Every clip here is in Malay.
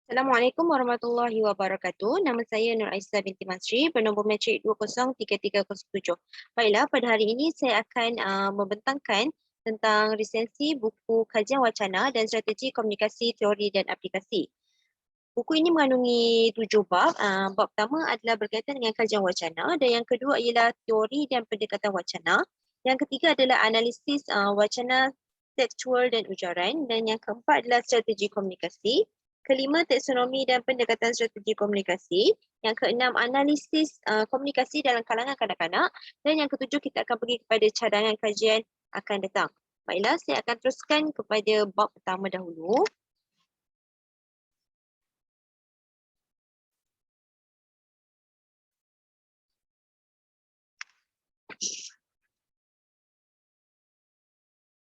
Assalamualaikum warahmatullahi wabarakatuh. Nama saya Nur Aisyah binti Masri, bernombor matrik 203307. Baiklah, pada hari ini saya akan membentangkan tentang resensi buku kajian wacana dan strategi komunikasi teori dan aplikasi. Buku ini mengandungi 7 bab. Bab pertama adalah berkaitan dengan kajian wacana dan yang kedua ialah teori dan pendekatan wacana. Yang ketiga adalah analisis wacana tekstual dan ujaran dan yang keempat adalah strategi komunikasi. Kelima, taksonomi dan pendekatan strategi komunikasi. Yang keenam, analisis komunikasi dalam kalangan kanak-kanak. Dan yang ketujuh, kita akan pergi kepada cadangan kajian akan datang. Baiklah, saya akan teruskan kepada bab pertama dahulu.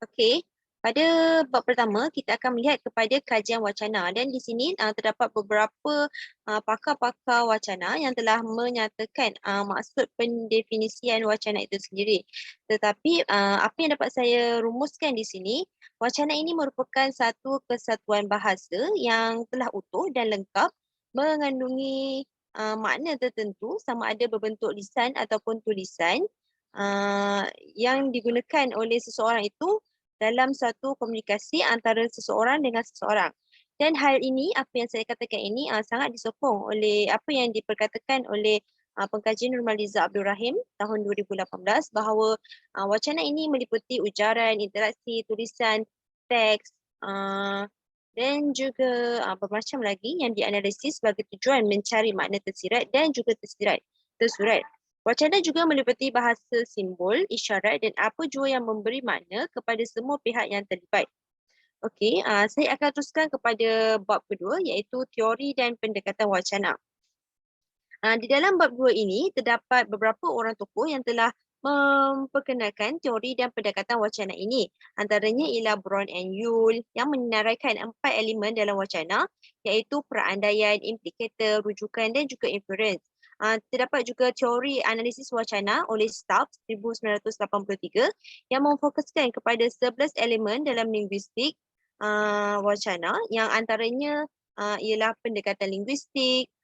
Okey, pada bab pertama kita akan melihat kepada kajian wacana dan di sini terdapat beberapa pakar-pakar wacana yang telah menyatakan maksud pendefinisian wacana itu sendiri. Tetapi apa yang dapat saya rumuskan di sini, wacana ini merupakan satu kesatuan bahasa yang telah utuh dan lengkap mengandungi makna tertentu sama ada berbentuk lisan ataupun tulisan yang digunakan oleh seseorang itu dalam suatu komunikasi antara seseorang dengan seseorang. Dan hal ini, apa yang saya katakan ini sangat disokong oleh apa yang diperkatakan oleh pengkaji Nurmaliza Abdul Rahim tahun 2018 bahawa wacana ini meliputi ujaran, interaksi, tulisan, teks dan juga bermacam lagi yang dianalisis sebagai tujuan mencari makna tersirat dan juga tersurat. Wacana juga meliputi bahasa simbol, isyarat dan apa jua yang memberi makna kepada semua pihak yang terlibat. Okey, saya akan teruskan kepada bab kedua iaitu teori dan pendekatan wacana. Di dalam bab dua ini terdapat beberapa orang tokoh yang telah memperkenalkan teori dan pendekatan wacana ini. Antaranya ialah Brown and Yule yang menenaraikan 4 elemen dalam wacana iaitu perandaian, implikator, rujukan dan juga inference. Terdapat juga teori analisis wacana oleh Stubbs 1983 yang memfokuskan kepada 11 elemen dalam linguistik wacana yang antaranya ialah pendekatan linguistik,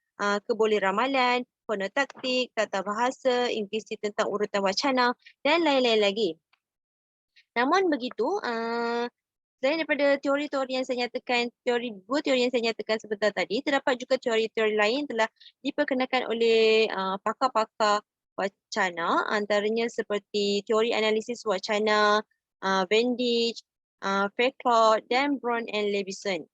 keboleh-ramalan, fonotaktik, tata bahasa, intuisi tentang urutan wacana dan lain-lain lagi. Namun begitu, selain daripada teori-teori yang saya nyatakan, dua teori yang saya nyatakan sebentar tadi, terdapat juga teori-teori lain telah diperkenalkan oleh pakar-pakar wacana, antaranya seperti teori analisis wacana, Bendich, Fairclough dan Brown and Levison.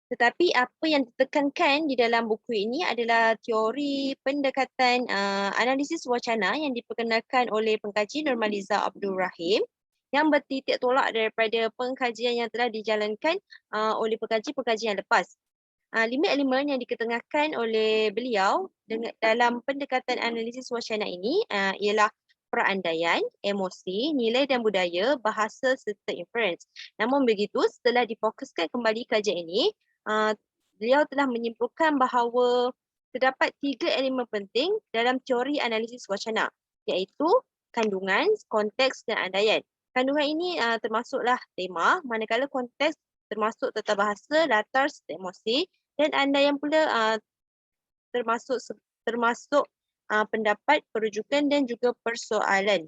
Tetapi apa yang ditekankan di dalam buku ini adalah teori pendekatan analisis wacana yang diperkenalkan oleh pengkaji Nurmaliza Abdul Rahim yang bertitik tolak daripada pengkajian yang telah dijalankan oleh pengkaji-pengkaji yang lepas. 5 elemen yang diketengahkan oleh beliau dalam pendekatan analisis wacana ini ialah perandaian, emosi, nilai dan budaya, bahasa serta inference. Namun begitu, setelah difokuskan kembali kajian ini, beliau telah menyimpulkan bahawa terdapat 3 elemen penting dalam teori analisis wacana iaitu kandungan, konteks dan andaian. Kandungan ini termasuklah tema, manakala konteks termasuk tata bahasa, latar serta emosi dan andaian pula termasuk pendapat, perujukan dan juga persoalan.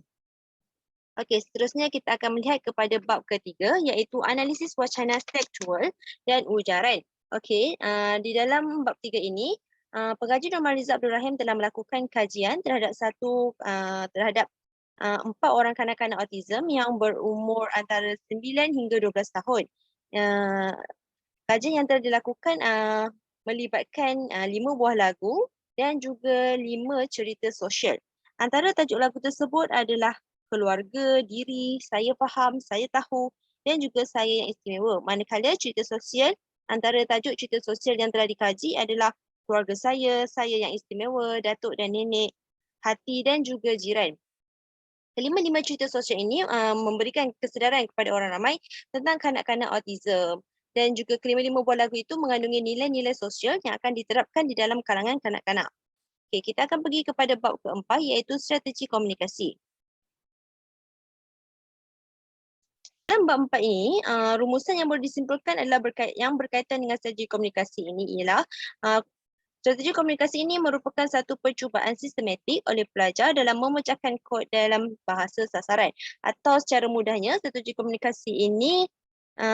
Okey, seterusnya kita akan melihat kepada bab ketiga iaitu analisis wacana tekstual dan ujaran. Okey, di dalam bab 3 ini, pengkaji Nurmaliza Abdul Rahim telah melakukan kajian terhadap 4 orang kanak-kanak autism yang berumur antara 9 hingga 12 tahun. Kajian yang telah dilakukan melibatkan 5 buah lagu dan juga 5 cerita sosial. Antara tajuk lagu tersebut adalah keluarga, diri, saya faham, saya tahu dan juga saya yang istimewa. Manakala cerita sosial, antara tajuk cerita sosial yang telah dikaji adalah keluarga saya yang istimewa, datuk dan nenek, hati dan juga jiran. Kelima-lima cerita sosial ini memberikan kesedaran kepada orang ramai tentang kanak-kanak autism. Dan juga kelima-lima buah lagu itu mengandungi nilai-nilai sosial yang akan diterapkan di dalam kalangan kanak-kanak. Okey, kita akan pergi kepada bab keempat iaitu strategi komunikasi. Dalam bab 4 ini, rumusan yang boleh disimpulkan adalah yang berkaitan dengan strategi komunikasi ini ialah strategi komunikasi ini merupakan satu percubaan sistematik oleh pelajar dalam memecahkan kod dalam bahasa sasaran. Atau secara mudahnya, strategi komunikasi ini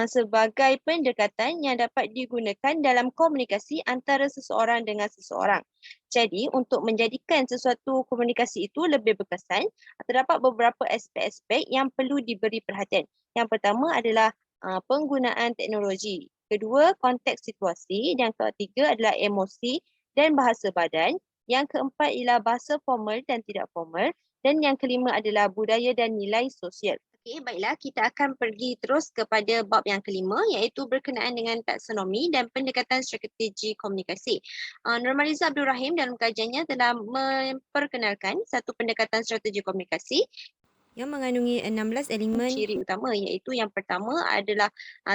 sebagai pendekatan yang dapat digunakan dalam komunikasi antara seseorang dengan seseorang. Jadi, untuk menjadikan sesuatu komunikasi itu lebih berkesan, terdapat beberapa aspek-aspek yang perlu diberi perhatian. Yang pertama adalah penggunaan teknologi. Kedua, konteks situasi. Dan ketiga adalah emosi dan bahasa badan. Yang keempat ialah bahasa formal dan tidak formal. Dan yang kelima adalah budaya dan nilai sosial. Okey, baiklah, kita akan pergi terus kepada bab yang kelima, iaitu berkenaan dengan taksonomi dan pendekatan strategi komunikasi. Nurmaliza Abdul Rahim dalam kajiannya telah memperkenalkan satu pendekatan strategi komunikasi yang mengandungi 16 elemen ciri utama, iaitu yang pertama adalah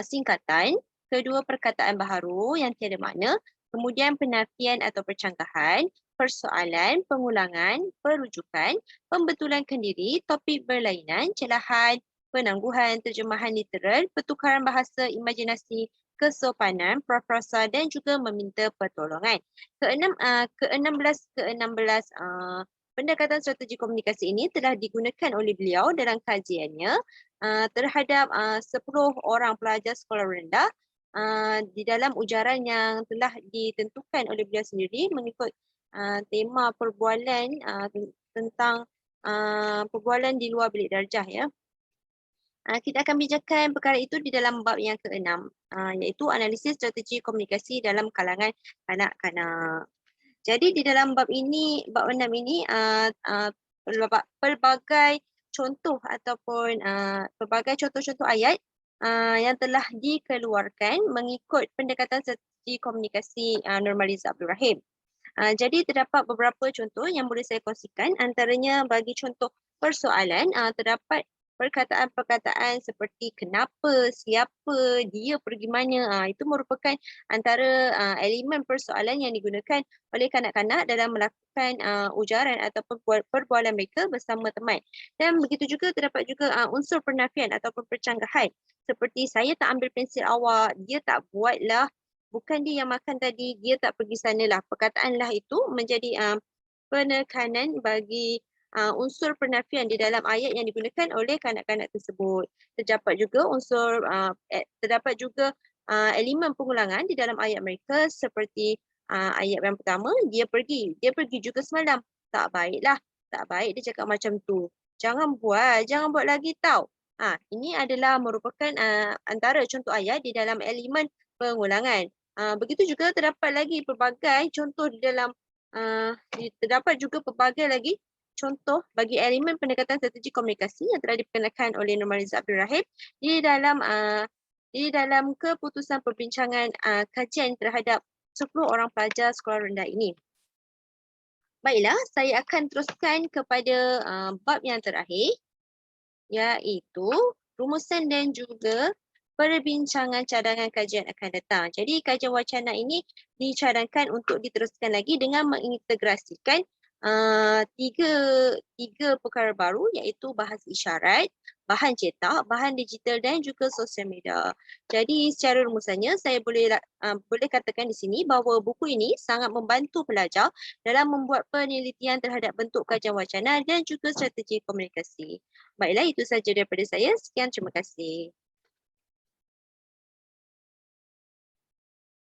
singkatan, kedua perkataan baharu yang tiada makna, kemudian penafian atau percanggahan, persoalan, pengulangan, perujukan, pembetulan kendiri, topik berlainan, celahan, penangguhan, terjemahan literal, pertukaran bahasa, imajinasi, kesopanan, praprasa dan juga meminta pertolongan. Ke-16 pendekatan strategi komunikasi ini telah digunakan oleh beliau dalam kajiannya terhadap 10 orang pelajar sekolah rendah di dalam ujaran yang telah ditentukan oleh beliau sendiri mengikut tema perbualan tentang perbualan di luar bilik darjah, ya. Kita akan bincangkan perkara itu di dalam bab yang ke-6, iaitu analisis strategi komunikasi dalam kalangan kanak-kanak. Jadi di dalam bab 6 ini, pelbagai contoh ataupun pelbagai contoh-contoh ayat yang telah dikeluarkan mengikut pendekatan strategi komunikasi Nurmaliza Abdul Rahim. Jadi terdapat beberapa contoh yang boleh saya kongsikan, antaranya bagi contoh persoalan terdapat perkataan-perkataan seperti kenapa, siapa, dia pergi mana. Itu merupakan antara elemen persoalan yang digunakan oleh kanak-kanak dalam melakukan ujaran ataupun perbualan mereka bersama teman. Dan begitu juga terdapat juga unsur penafian ataupun percanggahan seperti saya tak ambil pensil awak, dia tak buatlah, bukan dia yang makan tadi, dia tak pergi sanalah. Perkataanlah itu menjadi penekanan bagi unsur penafian di dalam ayat yang digunakan oleh kanak-kanak tersebut. Terdapat juga elemen pengulangan di dalam ayat mereka seperti ayat yang pertama, dia pergi juga semalam. Tak baiklah, tak baik dia cakap macam tu. Jangan buat lagi tau. Ini adalah merupakan antara contoh ayat di dalam elemen pengulangan. Begitu juga terdapat lagi pelbagai contoh terdapat juga pelbagai lagi contoh bagi elemen pendekatan strategi komunikasi yang telah diperkenalkan oleh Nurmaliza Abdul Rahim di dalam keputusan perbincangan kajian terhadap 10 orang pelajar sekolah rendah ini. Baiklah, saya akan teruskan kepada bab yang terakhir, iaitu rumusan dan juga perbincangan cadangan kajian akan datang. Jadi kajian wacana ini dicadangkan untuk diteruskan lagi dengan mengintegrasikan tiga perkara baru, iaitu bahasa isyarat, bahan cetak, bahan digital dan juga sosial media. Jadi secara rumusannya saya boleh katakan di sini bahawa buku ini sangat membantu pelajar dalam membuat penelitian terhadap bentuk kajian wacana dan juga strategi komunikasi. Baiklah, itu sahaja daripada saya. Sekian, terima kasih.